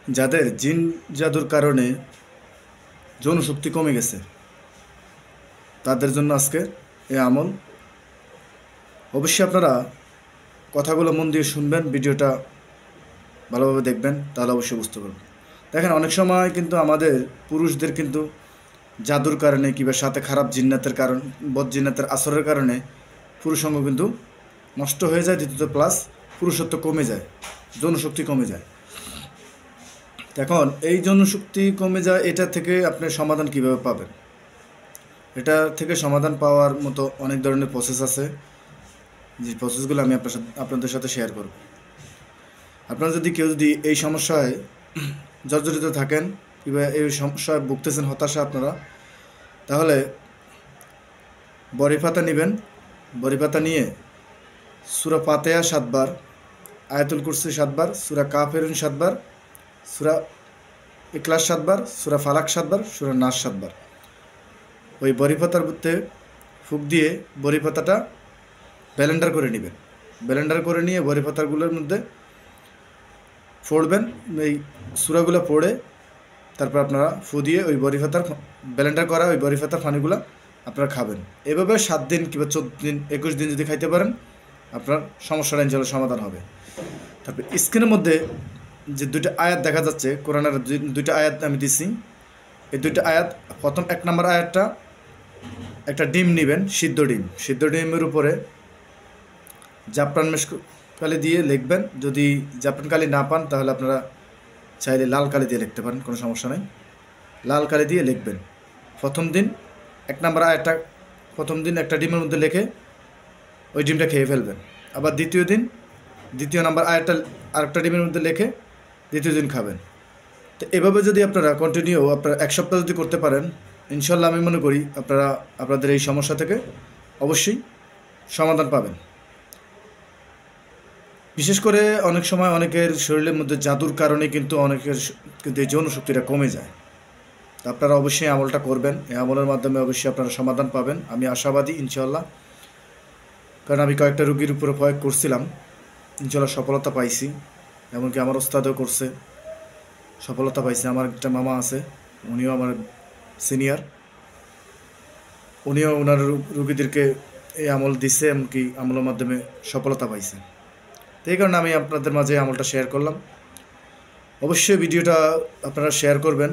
যাদের জিন জাদুর কারণে যৌন শক্তি কমে গেছে তাদের জন্য আজকে এই আমল। অবশ্যই আপনারা কথাগুলো মন দিয়ে শুনবেন, ভিডিওটা ভালোভাবে দেখবেন, তাহলে অবশ্যই বুঝতে পারবেন। দেখেন, অনেক সময় কিন্তু আমাদের পুরুষদের কিন্তু জাদুর কারণে কিংবা সাথে খারাপ জিন্নাতের কারণ, বদ জিন্নাতের আসরের কারণে পুরুষাঙ্গ কিন্তু নষ্ট হয়ে যায়। দ্বিতীয়ত প্লাস পুরুষত্ব কমে যায়, যৌন শক্তি কমে যায়। এখন এই যৌন শক্তি কমে যায়, এটা থেকে আপনি সমাধান কিভাবে পাবেন? এটা থেকে সমাধান পাওয়ার মতো অনেক ধরনের প্রসেস আছে, যে প্রসেসগুলো আমি আপনাদের সাথে শেয়ার করব। আপনারা কেউ যদি এই সমস্যায় জর্জরিত থাকেন কিংবা এই সমস্যায় ভুগতেছেন, হতাশা আপনারা, তাহলে বড়ি পাতা নেবেন। বড়ি পাতা নিয়ে সূরা ফাতিহা 7 বার, আয়াতুল কুরসি 7 বার, সূরা কাফিরুন 7 বার, সূরা ইখলাস 7 বার, সূরা ফালাক 7 বার, সূরা নাস 7 বার ওই বড়ি পাতার মধ্যে ফুঁক দিয়ে বড়ি পাতাটা ব্লেন্ডার করে নেবেন। ব্লেন্ডার করে নিয়ে বড়ি পাতাগুলোর মধ্যে ফোড়বেন। এই সূরাগুলো পড়ে তারপর আপনারা ফু দিয়ে ওই বড়ি পাতার ব্লেন্ডার করা ওই বড়ি পাতার পানিগুলো আপনারা খাবেন। এভাবে 7 দিন কিংবা 14 দিন 21 দিন যদি খাইতে পারেন, আপনার সমস্যাটা ইনশাআল্লাহ সমাধান হবে। তারপর স্ক্রিনের মধ্যে যে দুইটা আয়াত দেখা যাচ্ছে, কোরআনের দুইটা আয়াত আমি দিচ্ছি। এই দুইটা আয়াত, প্রথম 1 নম্বর আয়াতটা, একটা ডিম নেবেন, সিদ্ধ ডিম। সিদ্ধ ডিমের উপরে জাফরান কালি দিয়ে লিখবেন। যদি জাফরান কালি না পান তাহলে আপনারা চাইলে লাল কালি দিয়ে লিখতে পারেন, কোনো সমস্যা নেই। লাল কালি দিয়ে লিখবেন। প্রথম দিন 1 নম্বর আয়াতটা প্রথম দিন একটা ডিমের মধ্যে লিখে ওই ডিমটা খেয়ে ফেলবেন। আবার দ্বিতীয় নম্বর আয়াতটা আরেকটা ডিমের মধ্যে লিখে দ্বিতীয় দিন খাবেন। তো এভাবে যদি আপনারা কন্টিনিউ আপনারা 1 সপ্তাহ যদি করতে পারেন, ইনশাল্লাহ আমি মনে করি আপনারা আপনাদের এই সমস্যা থেকে অবশ্যই সমাধান পাবেন। বিশেষ করে অনেক সময় অনেকের শরীরের মধ্যে জাদুর কারণে কিন্তু অনেকের কিন্তু এই যৌন শক্তিটা কমে যায়। তো আপনারা অবশ্যই আমলটা করবেন। এই আমলের মাধ্যমে অবশ্যই আপনারা সমাধান পাবেন, আমি আশাবাদী ইনশাল্লাহ। কারণ আমি কয়েকটা রোগীর উপরে প্রয়োগ করছিলাম, ইনশাল্লাহ সফলতা পাইছি। এমনকি আমার ওস্তাদও করছে, সফলতা পাইছে। আমার একটা মামা আছে, উনিও আমার সিনিয়র, উনিও ওনার রোগীদেরকে এই আমল দিচ্ছে, এমনকি আমলের মাধ্যমে সফলতা পাইছে। তো এই কারণে আমি আপনাদের মাঝে আমলটা শেয়ার করলাম। অবশ্যই ভিডিওটা আপনারা শেয়ার করবেন,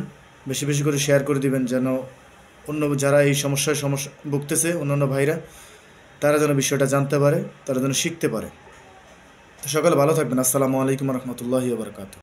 বেশি বেশি করে শেয়ার করে দিবেন, যেন অন্য যারা এই সমস্যায় ভুগতেছে, অন্যান্য ভাইরা, তারা যেন বিষয়টা জানতে পারে, তারা যেন শিখতে পারে। তো সকালে ভালো থাকবেন। আসসালামু আলাইকুম রহমতুল্লাহি ওয়া বারাকাতুহু।